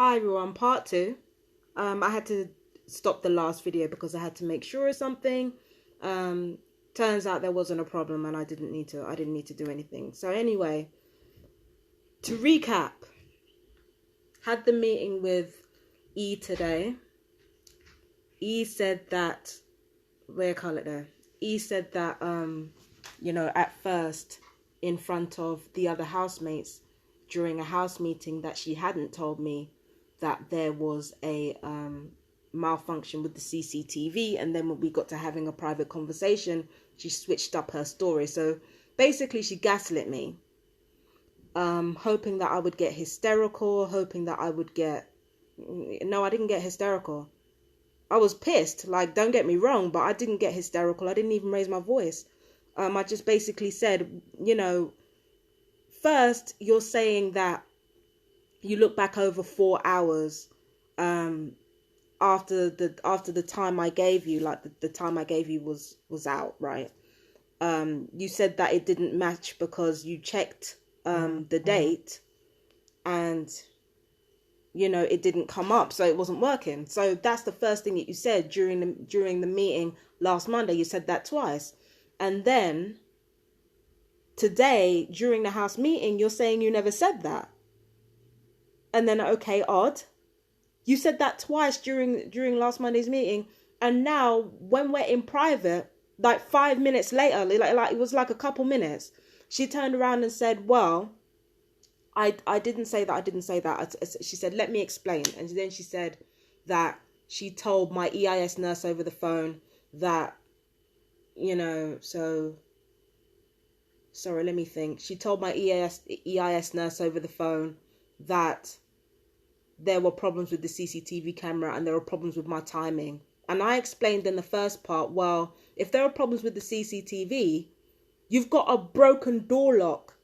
Hi everyone, part two. I had to stop the last video because I had to make sure of something. Turns out there wasn't a problem and I didn't need to do anything. So anyway, to recap, had the meeting with E today. E said that at first in front of the other housemates during a house meeting that she hadn't told me that there was a malfunction with the CCTV, and then when we got to having a private conversation, she switched up her story. So basically she gaslit me, hoping that I would get hysterical, no, I didn't get hysterical. I was pissed, like, don't get me wrong, but I didn't get hysterical. I didn't even raise my voice. I just basically said, first you're saying that you look back over 4 hours after the time I gave you, like the time I gave you was out, right? You said that it didn't match because you checked the date and it didn't come up, so it wasn't working. So that's the first thing that you said during the meeting last Monday. You said that twice. And then today during the house meeting you're saying you never said that. And then, okay, odd. You said that twice during last Monday's meeting. And now when we're in private, like 5 minutes later, like it was like a couple minutes, she turned around and said, well, I didn't say that. She said, let me explain. And then she said that she told my EIS nurse over the phone that, sorry, let me think. She told my EIS nurse over the phone that there were problems with the CCTV camera and there were problems with my timing. And I explained in the first part, well, if there are problems with the CCTV, you've got a broken door lock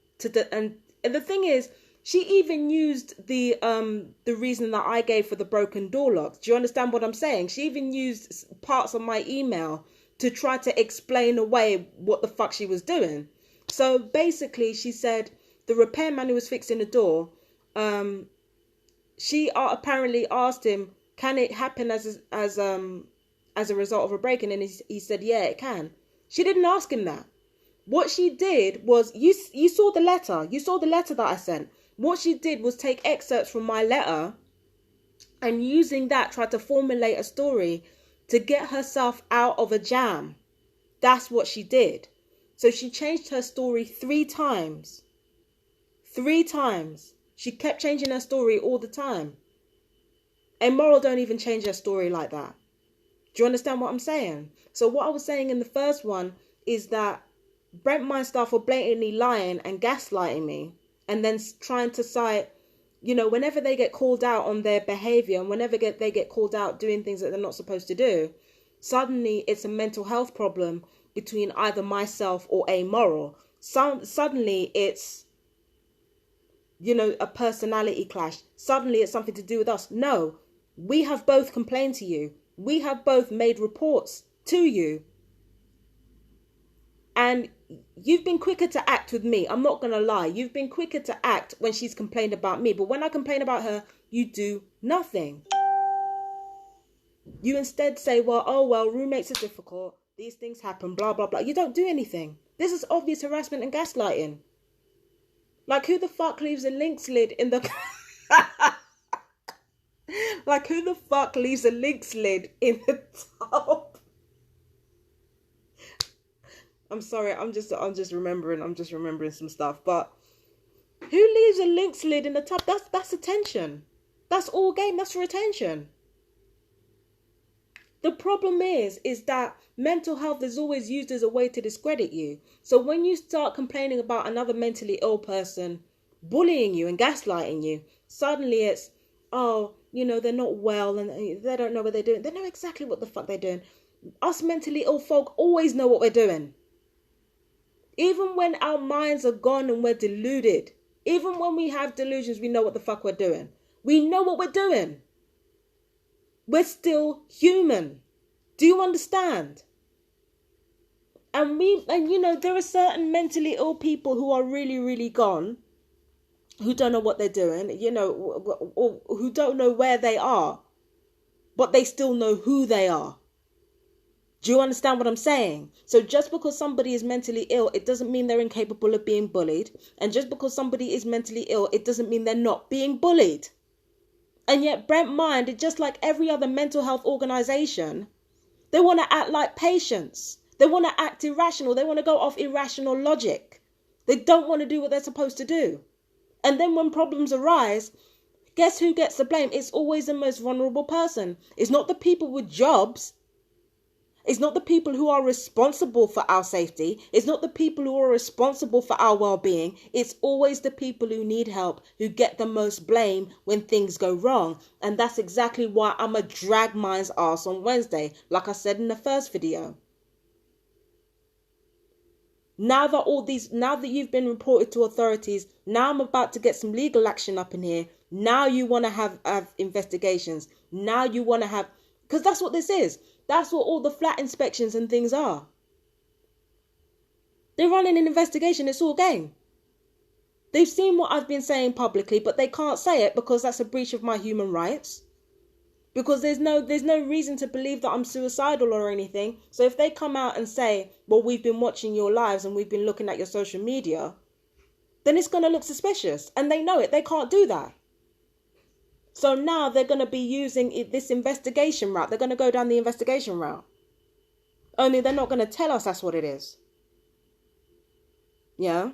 and the thing is, she even used the reason that I gave for the broken door lock. Do you understand what I'm saying? She even used parts of my email to try to explain away what the fuck she was doing. So basically, she said the repairman who was fixing the door, she apparently asked him, can it happen as a result of a break-in? And he said, yeah, it can. She didn't ask him that. What she did was, you saw the letter. You saw the letter that I sent. What she did was take excerpts from my letter and using that try to formulate a story to get herself out of a jam. That's what she did. So she changed her story 3 times. 3 times. She kept changing her story all the time. Amoral don't even change her story like that. Do you understand what I'm saying? So what I was saying in the first one is that Brent my staff were blatantly lying and gaslighting me, and then trying to cite, whenever they get called out on their behavior and whenever they get called out doing things that they're not supposed to do, suddenly it's a mental health problem between either myself or Amoral. Suddenly it's, a personality clash. Suddenly it's something to do with us. No, we have both complained to you. We have both made reports to you. And you've been quicker to act with me. I'm not going to lie. You've been quicker to act when she's complained about me. But when I complain about her, you do nothing. You instead say, well, roommates are difficult. These things happen, blah, blah, blah. You don't do anything. This is obvious harassment and gaslighting. Like, who the fuck leaves a lynx lid in the... Like, who the fuck leaves a lynx lid in the tub? I'm sorry, I'm just remembering some stuff. But who leaves a lynx lid in the tub? That's attention. That's all game. That's for attention. The problem is that mental health is always used as a way to discredit you. So when you start complaining about another mentally ill person bullying you and gaslighting you, suddenly it's, they're not well and they don't know what they're doing. They know exactly what the fuck they're doing. Us mentally ill folk always know what we're doing. Even when our minds are gone and we're deluded, even when we have delusions, we know what the fuck we're doing. We know what we're doing. We're still human. Do you understand? And there are certain mentally ill people who are really, really gone. who don't know what they're doing, or who don't know where they are, but they still know who they are. Do you understand what I'm saying? So just because somebody is mentally ill, it doesn't mean they're incapable of being bullied. And just because somebody is mentally ill, it doesn't mean they're not being bullied. And yet Brent Mind, just like every other mental health organization, they want to act like patients. They want to act irrational. They want to go off irrational logic. They don't want to do what they're supposed to do. And then when problems arise, guess who gets the blame? It's always the most vulnerable person. It's not the people with jobs. It's not the people who are responsible for our safety. It's not the people who are responsible for our well-being. It's always the people who need help who get the most blame when things go wrong. And that's exactly why I'm going to drag mine's ass on Wednesday, like I said in the first video. Now that you've been reported to authorities, now I'm about to get some legal action up in here. Now you want to have investigations. Now you want to have, because that's what this is. That's what all the flat inspections and things are. They're running an investigation. It's all game. They've seen what I've been saying publicly, but they can't say it because that's a breach of my human rights. Because there's no reason to believe that I'm suicidal or anything. So if they come out and say, well, we've been watching your lives and we've been looking at your social media, then it's going to look suspicious. And they know it. They can't do that. So now they're going to be using this investigation route. They're going to go down the investigation route. Only they're not going to tell us that's what it is. Yeah?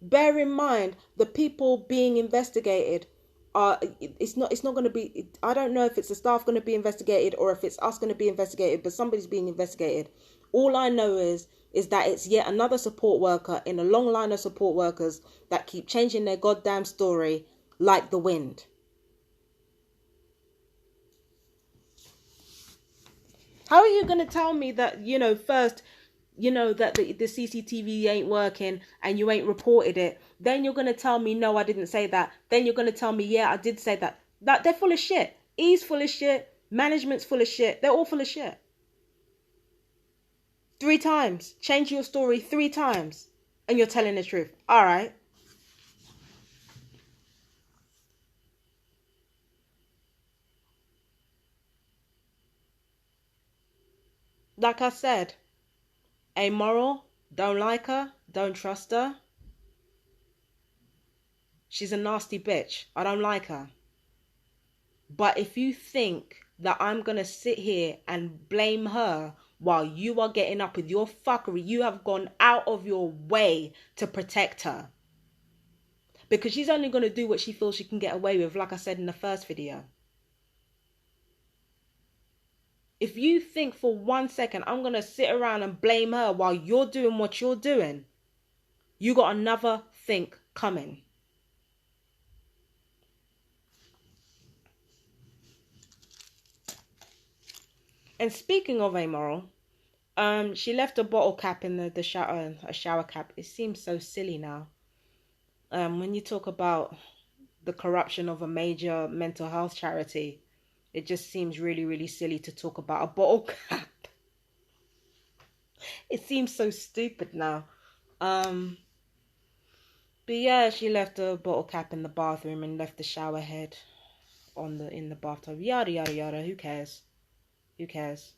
Bear in mind, the people being investigated it's not going to be, I don't know if it's the staff going to be investigated or if it's us going to be investigated, but somebody's being investigated. All I know is that it's yet another support worker in a long line of support workers that keep changing their goddamn story like the wind. How are you going to tell me that, first, that the CCTV ain't working and you ain't reported it? Then you're going to tell me, no, I didn't say that. Then you're going to tell me, yeah, I did say that. That they're full of shit. E's full of shit. Management's full of shit. They're all full of shit. 3 times. Change your story 3 times. And you're telling the truth. All right. Like I said, Amoral, don't like her, don't trust her. She's a nasty bitch. I don't like her. But if you think that I'm going to sit here and blame her while you are getting up with your fuckery, you have gone out of your way to protect her. Because she's only going to do what she feels she can get away with, like I said in the first video. If you think for 1 second I'm going to sit around and blame her while you're doing what you're doing, you got another think coming. And speaking of Amoral, she left a bottle cap in the shower, a shower cap. It seems so silly now. When you talk about the corruption of a major mental health charity, it just seems really, really silly to talk about a bottle cap. It seems so stupid now. But yeah, she left a bottle cap in the bathroom and left the shower head in the bathtub. Yada, yada, yada. Who cares? Who cares?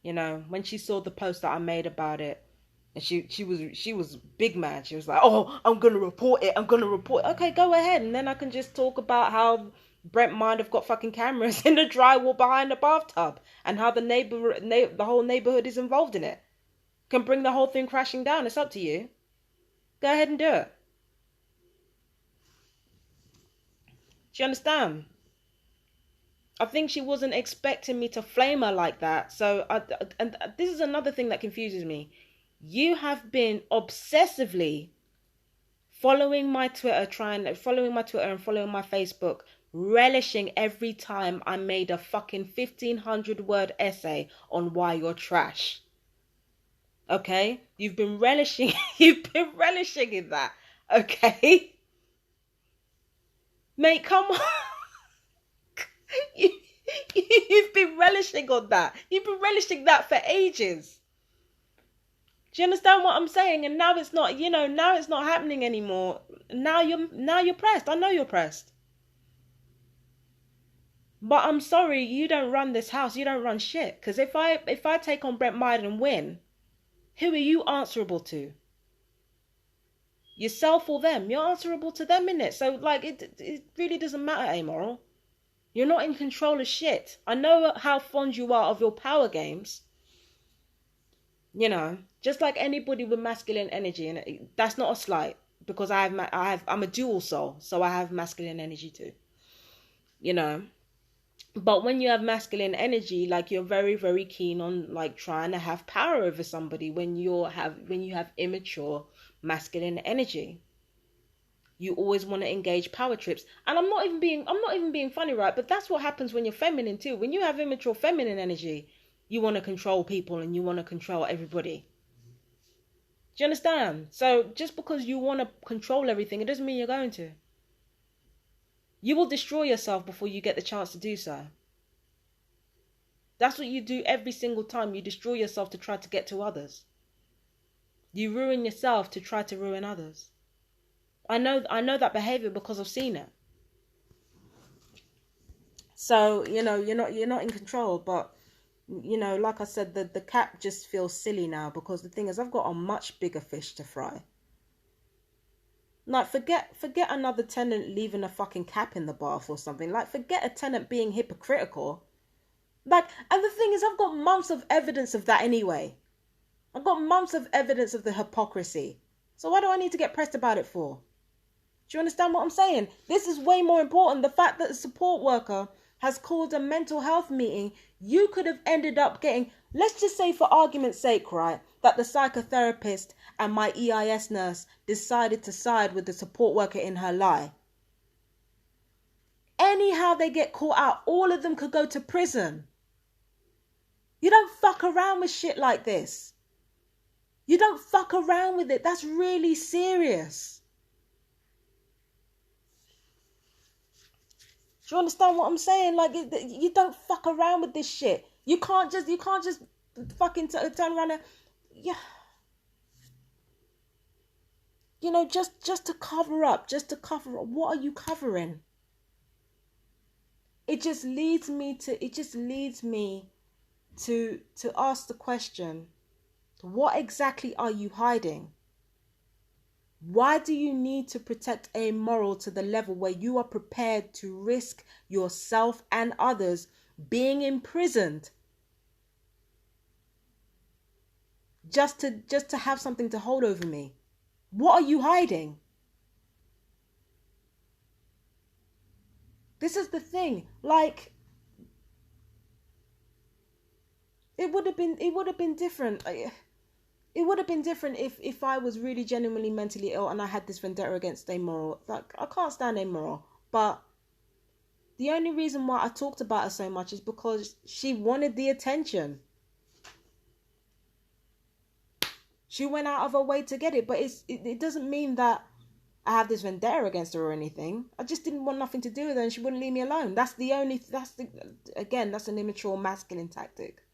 When she saw the post that I made about it, and she was big mad. She was like, oh, I'm going to report it. I'm going to report it. Okay, go ahead. And then I can just talk about how Brent might have got fucking cameras in the drywall behind the bathtub and how the whole neighborhood is involved in it. Can bring the whole thing crashing down. It's up to you. Go ahead and do it. Do you understand? I think she wasn't expecting me to flame her like that. So, and this is another thing that confuses me. You have been obsessively following my Twitter and following my Facebook, relishing every time I made a fucking 1,500 word essay on why you're trash. Okay? You've been relishing in that. Okay? Mate, come on. You've been relishing on that. You've been relishing that for ages. Do you understand what I'm saying? And now it's not, now it's not happening anymore. Now you're pressed. I know you're pressed. But I'm sorry, you don't run this house. You don't run shit. Because if I take on Brent Myers and win, who are you answerable to? Yourself or them? You're answerable to them, innit? So like it really doesn't matter, Amoral. You're not in control of shit. I know how fond you are of your power games. Just like anybody with masculine energy, and that's not a slight, because I'm a dual soul, so I have masculine energy too. But when you have masculine energy, like, you're very, very keen on like trying to have power over somebody. When you have immature masculine energy, you always want to engage power trips. And I'm not even being funny, right? But that's what happens when you're feminine too. When you have immature feminine energy, you want to control people and you want to control everybody. Do you understand? So just because you want to control everything, it doesn't mean you're going to. You will destroy yourself before you get the chance to do so. That's what you do every single time. You destroy yourself to try to get to others. You ruin yourself to try to ruin others. I know that behavior because I've seen it. So, you're not in control, but like I said, the cap just feels silly now, because the thing is, I've got a much bigger fish to fry. Like, forget another tenant leaving a fucking cap in the bath or something. Like, forget a tenant being hypocritical. Like, and the thing is, I've got months of evidence of that anyway. I've got months of evidence of the hypocrisy. So why do I need to get pressed about it for? Do you understand what I'm saying? This is way more important. The fact that a support worker has called a mental health meeting, you could have ended up getting, let's just say for argument's sake, right, that the psychotherapist and my EIS nurse decided to side with the support worker in her lie. Anyhow they get caught out, all of them could go to prison. You don't fuck around with shit like this. You don't fuck around with it. That's really serious. Do you understand what I'm saying? Like, you don't fuck around with this shit. You can't just fucking turn around and, yeah. Just to cover up. What are you covering? It just leads me to ask the question, what exactly are you hiding? Why do you need to protect Amoral to the level where you are prepared to risk yourself and others being imprisoned just to have something to hold over me? What are you hiding? This is the thing. Like, it would have been different. It would have been different if I was really genuinely mentally ill and I had this vendetta against Amoral. Like, I can't stand Amoral, but the only reason why I talked about her so much is because she wanted the attention. She went out of her way to get it, but it doesn't mean that I have this vendetta against her or anything. I just didn't want nothing to do with her and she wouldn't leave me alone. That's an immature masculine tactic.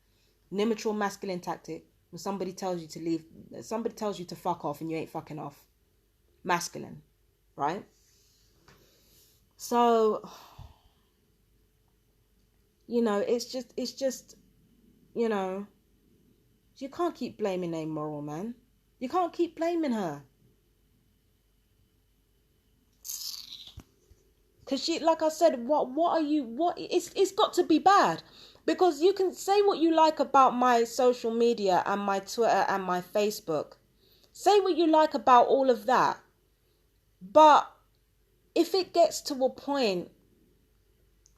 An immature masculine tactic. When somebody tells you to leave, somebody tells you to fuck off and you ain't fucking off. Masculine, right? So, it's just, you can't keep blaming Amoral, man. You can't keep blaming her. Because she, like I said, it's got to be bad. Because you can say what you like about my social media and my Twitter and my Facebook. Say what you like about all of that. But if it gets to a point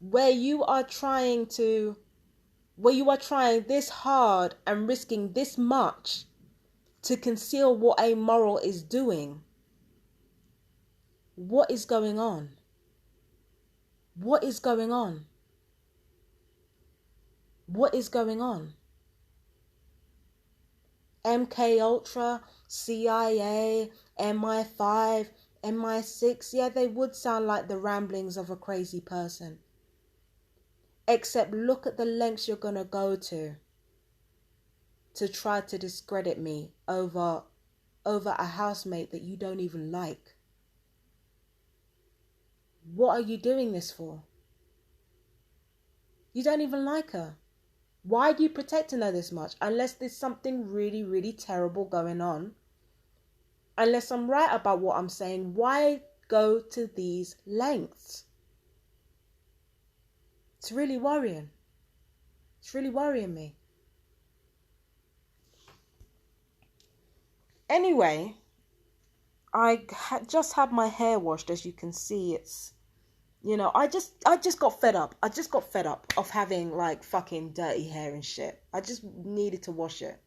where you are trying this hard and risking this much to conceal what Amoral is doing, what is going on? What is going on? What is going on? MK Ultra, CIA, MI5, MI6, yeah, they would sound like the ramblings of a crazy person. Except look at the lengths you're going to go to try to discredit me over a housemate that you don't even like? What are you doing this for? You don't even like her. Why are you protecting her this much? Unless there's something really, really terrible going on. Unless I'm right about what I'm saying, why go to these lengths? It's really worrying. It's really worrying me. Anyway, I just had my hair washed. As you can see, it's, you know, I just got fed up. I just got fed up of having like fucking dirty hair and shit. I just needed to wash it.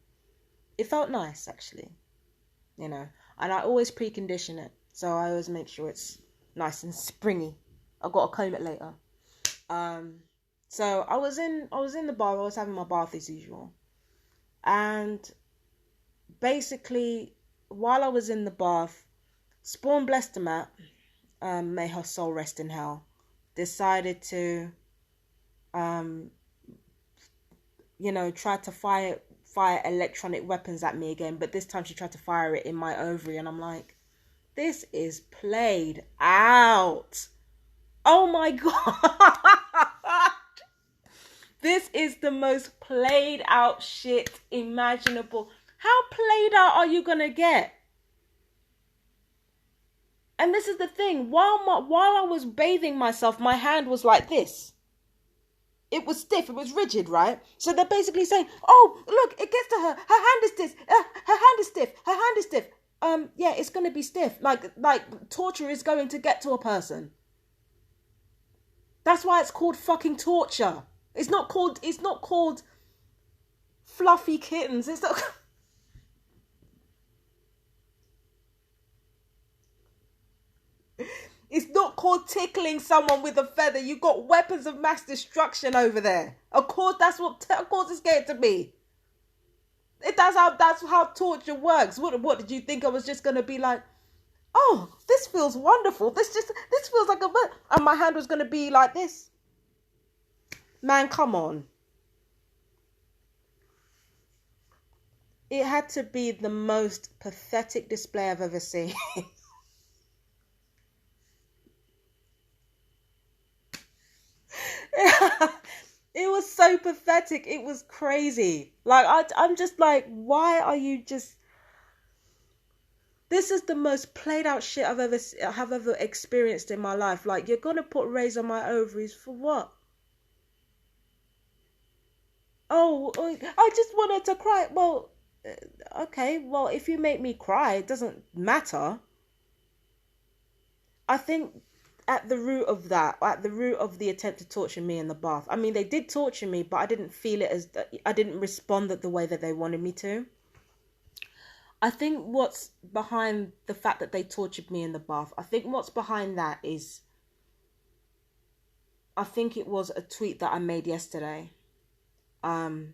It felt nice, actually, you know, and I always precondition it. So I always make sure it's nice and springy. I've got to comb it later. So I was in the bath. I was having my bath as usual. And basically, while I was in the bath, Spawn Blestemat, may her soul rest in hell, decided to, you know, try to fire electronic weapons at me again. But this time she tried to fire it in my ovary. And I'm like, this is played out. Oh my God. This is the most played out shit imaginable. How played out are you gonna get? And this is the thing. While I was bathing myself, my hand was like this. It was stiff. It was rigid, right? So they're basically saying, "Oh, look, it gets to her. Her hand is stiff. Her hand is stiff. Her hand is stiff." Yeah, it's gonna be stiff. Like torture is going to get to a person. That's why it's called fucking torture. It's not called fluffy kittens. It's not. It's not called tickling someone with a feather. You've got weapons of mass destruction over there. Of course, that's what it's going to be. That's how torture works. What did you think? I was just gonna be like, oh, this feels wonderful. This feels like and my hand was gonna be like this. Man, come on. It had to be the most pathetic display I've ever seen. It was so pathetic. It was crazy. Like, I'm just like, why are you just... This is the most played out shit I've ever experienced in my life. Like, you're gonna put rays on my ovaries for what? Oh, I just wanted to cry. Well, okay. Well, if you make me cry, it doesn't matter. I think at the root of the attempt to torture me in the bath. I mean, they did torture me, but I didn't feel it I didn't respond the way that they wanted me to. I think what's behind the fact that they tortured me in the bath, I think what's behind that is, I think it was a tweet that I made yesterday. There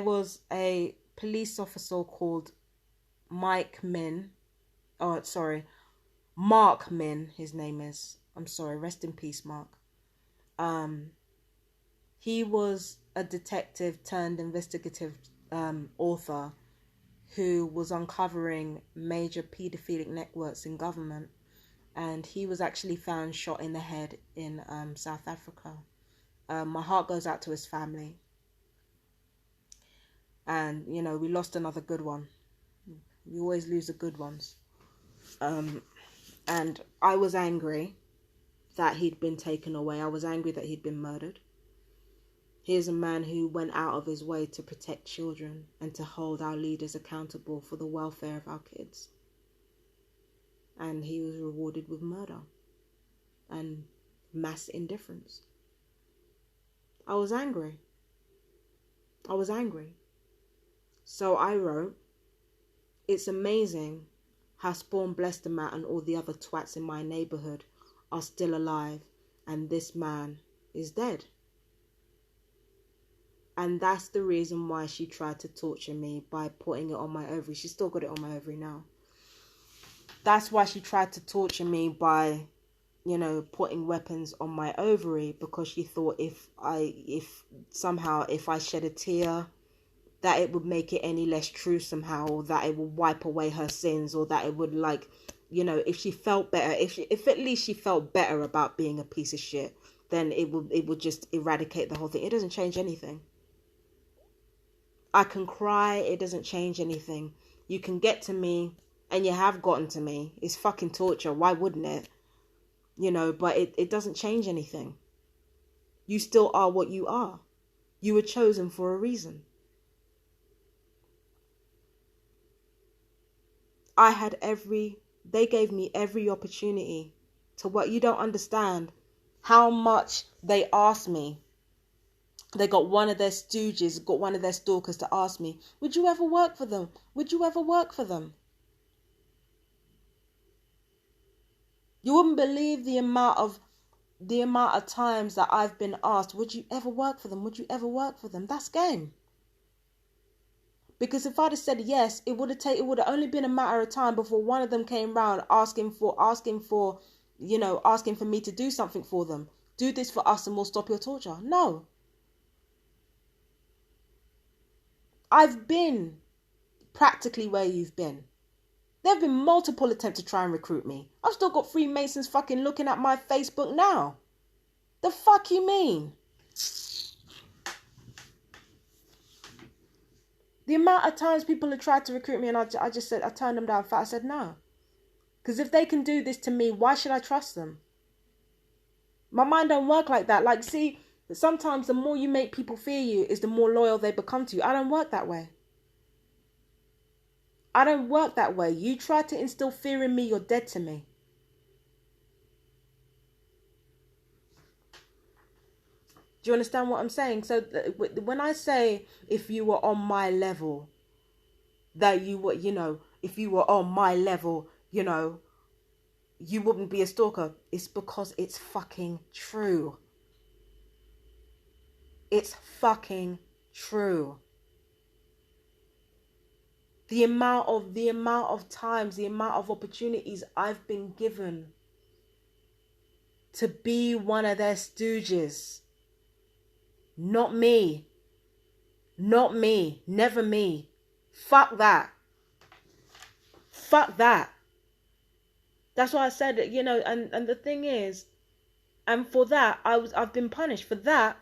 was a police officer called Mark Min, his name is. I'm sorry, rest in peace, Mark. He was a detective turned investigative author who was uncovering major paedophilic networks in government, and he was actually found shot in the head in South Africa. My heart goes out to his family. And, you know, we lost another good one. We always lose the good ones. And I was angry that he'd been taken away. I was angry that he'd been murdered. Here's a man who went out of his way to protect children and to hold our leaders accountable for the welfare of our kids. And he was rewarded with murder and mass indifference. I was angry. So I wrote, it's amazing how Spawn Blestemat and all the other twats in my neighbourhood are still alive and this man is dead. And that's the reason why she tried to torture me by putting it on my ovary. She's still got it on my ovary now. That's why she tried to torture me by, you know, putting weapons on my ovary, because she thought if I shed a tear that it would make it any less true somehow, or that it would wipe away her sins, or that it would, like, you know, if she felt better, if at least she felt better about being a piece of shit, then it would just eradicate the whole thing. It doesn't change anything. I can cry, it doesn't change anything. You can get to me, and you have gotten to me. It's fucking torture. Why wouldn't it? You know, but it doesn't change anything. You still are what you are. You were chosen for a reason. They gave me every opportunity to work. You don't understand how much they asked me. They got one of their stooges, got one of their stalkers to ask me, would you ever work for them? Would you ever work for them? You wouldn't believe the amount of times that I've been asked, would you ever work for them? Would you ever work for them? That's game. Because if I'd have said yes, it would have only been a matter of time before one of them came round asking for me to do something for them. Do this for us and we'll stop your torture. No. I've been practically where you've been. There have been multiple attempts to try and recruit me. I've still got Freemasons fucking looking at my Facebook now. The fuck you mean? The amount of times people have tried to recruit me and I just said, I turned them down fat. I said no. Because if they can do this to me, why should I trust them? My mind don't work like that. Like, see, sometimes the more you make people fear you is the more loyal they become to you. I don't work that way. I don't work that way. You try to instill fear in me, you're dead to me. Do you understand what I'm saying? So when I say if you were on my level, that you were, you know, if you were on my level, you know, you wouldn't be a stalker. It's because it's fucking true. It's fucking true. The amount of times, the amount of opportunities I've been given to be one of their stooges. Not me. Not me. Never me. Fuck that. Fuck that. That's why I said it, you know, and the thing is, and for that, I've been punished. For that,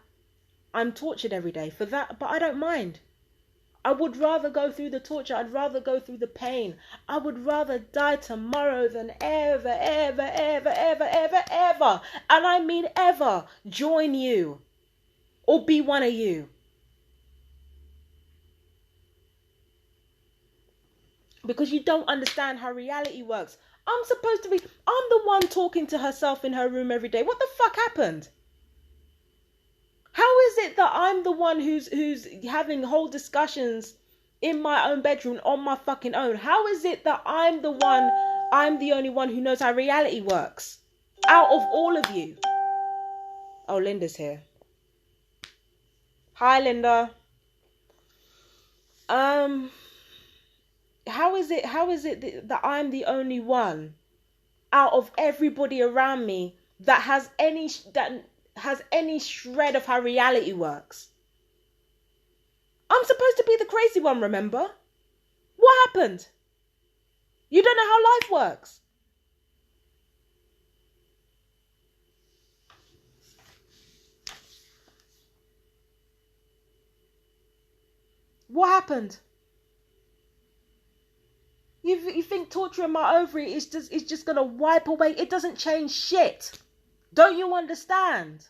I'm tortured every day. For that, but I don't mind. I would rather go through the torture. I'd rather go through the pain. I would rather die tomorrow than ever, ever, ever, ever, ever, ever, and I mean ever, join you or be one of you. Because you don't understand how reality works. I'm the one talking to herself in her room every day. What the fuck happened? How is it that I'm the one who's having whole discussions in my own bedroom on my fucking own? How is it that I'm the only one who knows how reality works out of all of you? Oh, Linda's here. Hi, Linda. How is it that I'm the only one out of everybody around me that has any shred of how reality works? I'm supposed to be the crazy one, remember? What happened? You don't know how life works. What happened? You think torturing my ovary is just gonna wipe away? It doesn't change shit. Don't you understand?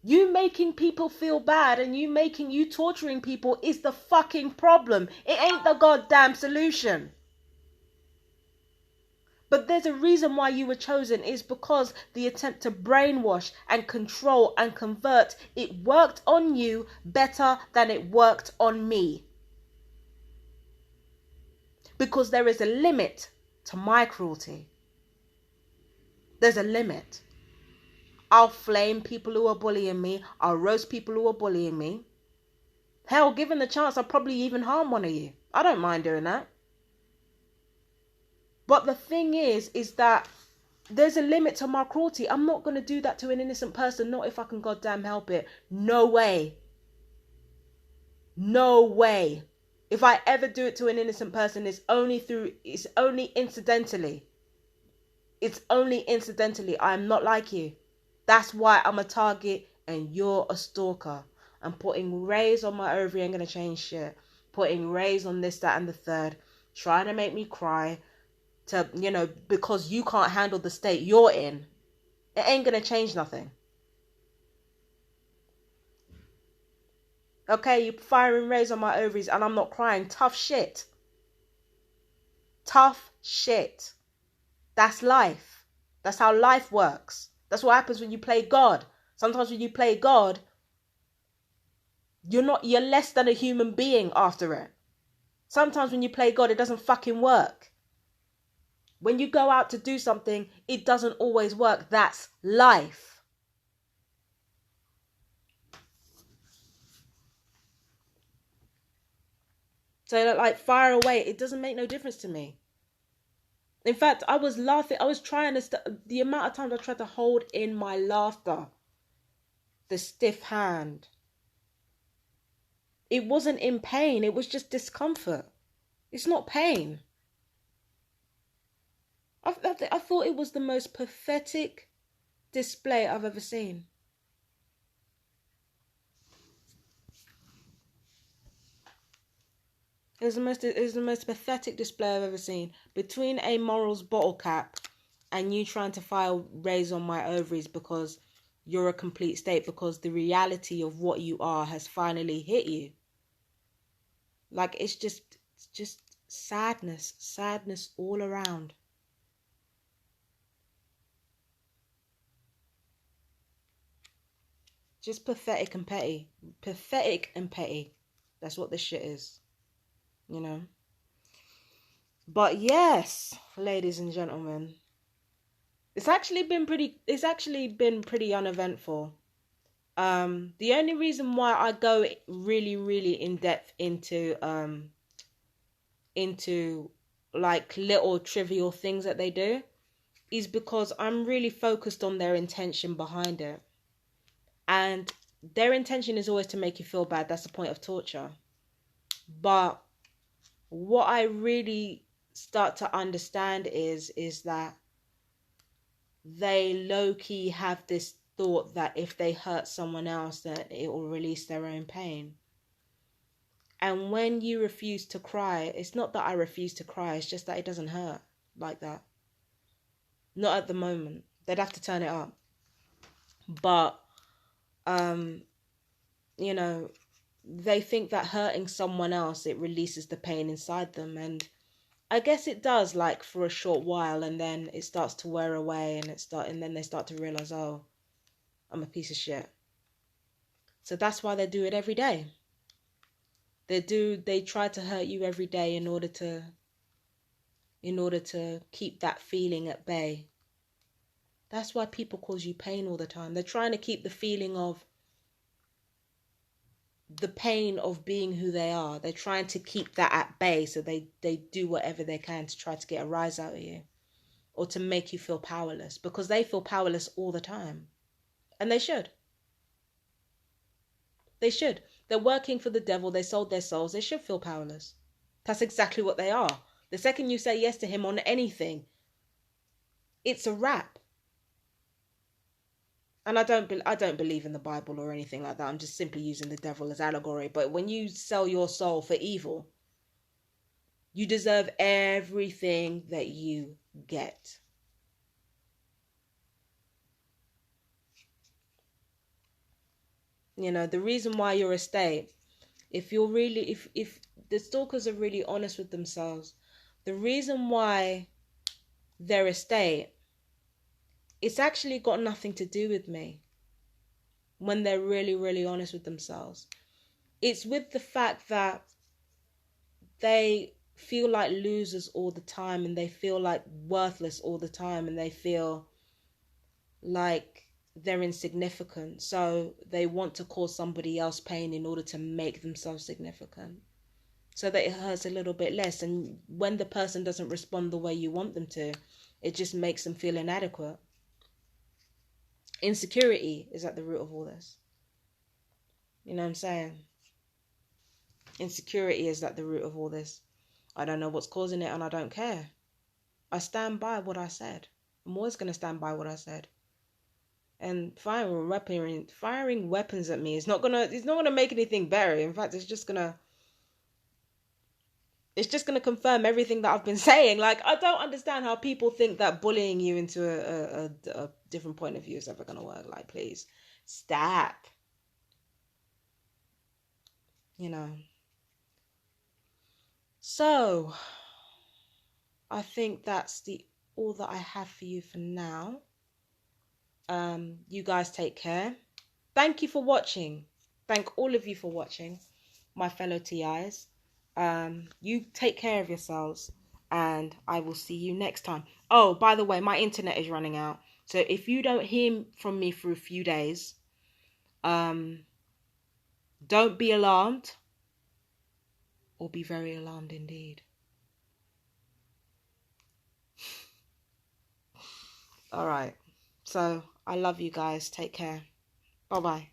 You making people feel bad and you torturing people is the fucking problem. It ain't the goddamn solution. But there's a reason why you were chosen. It's because the attempt to brainwash and control and convert, it worked on you better than it worked on me. Because there is a limit to my cruelty. There's a limit. I'll flame people who are bullying me. I'll roast people who are bullying me. Hell, given the chance, I'll probably even harm one of you. I don't mind doing that. But the thing is that there's a limit to my cruelty. I'm not going to do that to an innocent person, not if I can goddamn help it. No way. No way. If I ever do it to an innocent person, it's only incidentally. It's only incidentally. I'm not like you. That's why I'm a target and you're a stalker. And putting rays on my ovary ain't gonna change shit. Putting rays on this, that, and the third. Trying to make me cry. Because you can't handle the state you're in. It ain't gonna change nothing. Okay, you're firing rays on my ovaries and I'm not crying. Tough shit. Tough shit. That's life. That's how life works. That's what happens when you play God. Sometimes when you play God, you're less than a human being after it. Sometimes when you play God, it doesn't fucking work. When you go out to do something, it doesn't always work. That's life. So like fire away, it doesn't make no difference to me. In fact, I was laughing. I was trying to, the amount of times I tried to hold in my laughter. The stiff hand. It wasn't in pain. It was just discomfort. It's not pain. I thought it was the most pathetic display I've ever seen. It was the most pathetic display I've ever seen. Between Amoral's bottle cap and you trying to file rays on my ovaries because you're a complete state, because the reality of what you are has finally hit you. Like it's just sadness all around. Just pathetic and petty. Pathetic and petty. That's what this shit is. You know? But yes, ladies and gentlemen, it's actually been pretty uneventful. The only reason why I go really, really in depth into like little trivial things that they do is because I'm really focused on their intention behind it. And their intention is always to make you feel bad. That's the point of torture. But what I really start to understand is that they low-key have this thought that if they hurt someone else, that it will release their own pain. And when you refuse to cry, it's not that I refuse to cry, it's just that it doesn't hurt like that. Not at the moment. They'd have to turn it up. But, they think that hurting someone else, it releases the pain inside them. And I guess it does, like, for a short while, and then it starts to wear away, and then they start to realize, oh, I'm a piece of shit. So that's why they do it every day. They try to hurt you every day in order to keep that feeling at bay. That's why people cause you pain all the time. They're trying to keep the feeling of the pain of being who they are. They're trying to keep that at bay, so they do whatever they can to try to get a rise out of you or to make you feel powerless, because they feel powerless all the time. And they should. They should. They're working for the devil. They sold their souls. They should feel powerless. That's exactly what they are. The second you say yes to him on anything, it's a wrap. And I don't believe in the Bible or anything like that. I'm just simply using the devil as allegory. But when you sell your soul for evil, you deserve everything that you get. You know, the reason why you're a state, if the stalkers are really honest with themselves, the reason why they're a state, it's actually got nothing to do with me. When they're really, really honest with themselves, it's with the fact that they feel like losers all the time, and they feel like worthless all the time, and they feel like they're insignificant. So they want to cause somebody else pain in order to make themselves significant, so that it hurts a little bit less. And when the person doesn't respond the way you want them to, it just makes them feel inadequate. Insecurity is at the root of all this. You know what I'm saying? Insecurity is at the root of all this. I don't know what's causing it, and I don't care. I stand by what I said. I'm always going to stand by what I said. And firing weapons at me is not gonna make anything better. In fact, it's just gonna confirm everything that I've been saying. Like, I don't understand how people think that bullying you into a different point of view is ever gonna work. Like, please stop. You know. So I think that's all that I have for you for now. You guys take care. Thank you for watching. Thank all of you for watching, my fellow TIs. You take care of yourselves, and I will see you next time. Oh, by the way, my internet is running out. So if you don't hear from me for a few days, don't be alarmed, or be very alarmed indeed. All right. So I love you guys. Take care. Bye-bye.